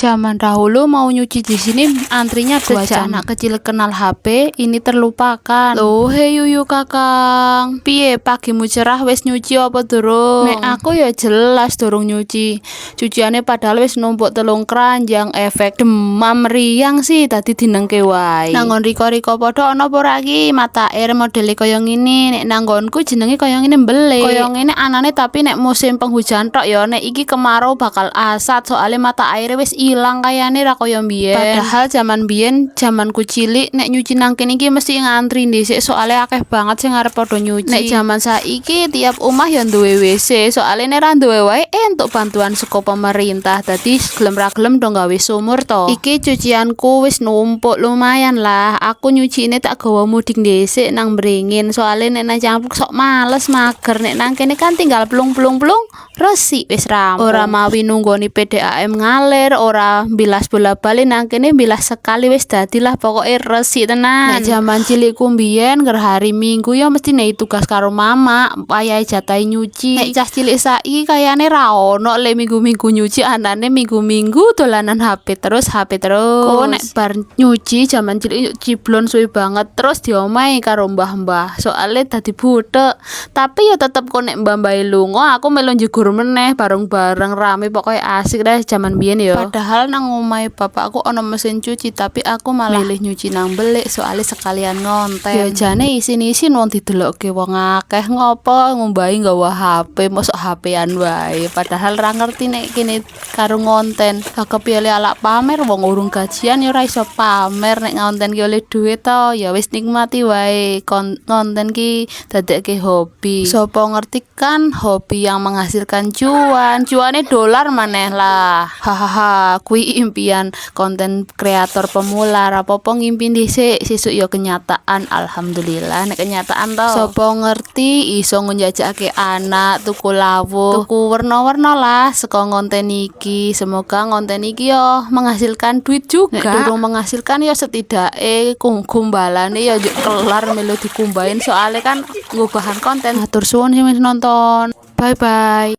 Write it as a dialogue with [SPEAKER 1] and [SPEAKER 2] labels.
[SPEAKER 1] Zaman dahulu mau nyuci di sini antrinya 2 jam. Anak kecil kenal HP, ini terlupakan. Loh, hei yuyu kakang. Piye pagimu cerah wis nyuci apa durung? Nek aku ya jelas durung nyuci. Cuciane padahal wis numpuk 3 keranjang, efek demam meriang sih tadi dinengke wae. Nang riko-riko padha ana apa ora iki? Mata air modele kaya ngene. Nek nanggonku jenenge kaya ngene mbele. Kaya ngene anane tapi nek musim penghujan tok ya, nek iki kemarau bakal asat soalnya mata air wis ilang kayane ra kaya mbiyen. Padahal zaman biyen, zamanku cilik nek nyuci nang kene iki mesti ngantri dhisik soalnya akeh banget sing arep padha nyuci. Nek zaman saiki tiap omah ya duwe WC, soalnya nek ra duwe wae entuk bantuan saka pemerintah. Dadi gelem ra gelem do gawe sumur to. Iki cucianku wis numpuk lumayan lah. Aku nyucine tak gawa mudik dhisik nang Bringin. Soalnya nek nang Cangpluk sok males mager. Nek nang kene kan tinggal plung-plung-plung resik wis rampung. Ora mawi nunggoni PDAM ngalir, ora bilas bola-bali nang kene bilas sekali wis dadilah pokoke resik tenan. Nek jaman cilikku mbiyen ger hari Minggu ya mesti nek tugas karo mama, payahe jatahi nyuci. Nek cah cilik saiki kayane ra ono le minggu-minggu nyuci, anane minggu-minggu dolanan HP terus. Kok nek bar nyuci jaman cilik ciblon suwe banget terus diomahi karo mbah-mbah. Soale dadi butek. Tapi ya tetep kok nek mbah-mbahe lunga aku melu njegur meneh bareng-bareng rame pokoke asik deh jaman biyen ya. Padahal nang omahe bapakku ana mesin cuci tapi aku malah milih nyuci nang belik soalnya sekalian ngonten. Ya jane isin-isin wong didelokke wong akeh ngopo ngumbahi nggawa HP, mosok HP-an wae. Padahal ra ngerti nek kene karo ngonten. Lah kepiye alak pamer wong urung gajian ya ora iso pamer, nek ngonten ki oleh duit to ya wis nikmati wae. Konten ki dadekke hobi. Sopo ngerti kan hobi yang menghasilkan cuane dolar maneh lah. Hahaha, kui impian konten kreator pemula. Rapopo ngimpi dhisik sesuk ya kenyataan. Alhamdulillah nek kenyataan to. Sopo ngerti iso njajakake anak tuku lawuh, tuku warna-warna lah saka konten iki. Semoga konten iki yo menghasilkan duit juga. Nek durung menghasilkan ya setidake kumbalane ya kelar melu dikumbahin soalnya kan nggo bahan konten. Matur suwun sing wis nonton. Bye bye.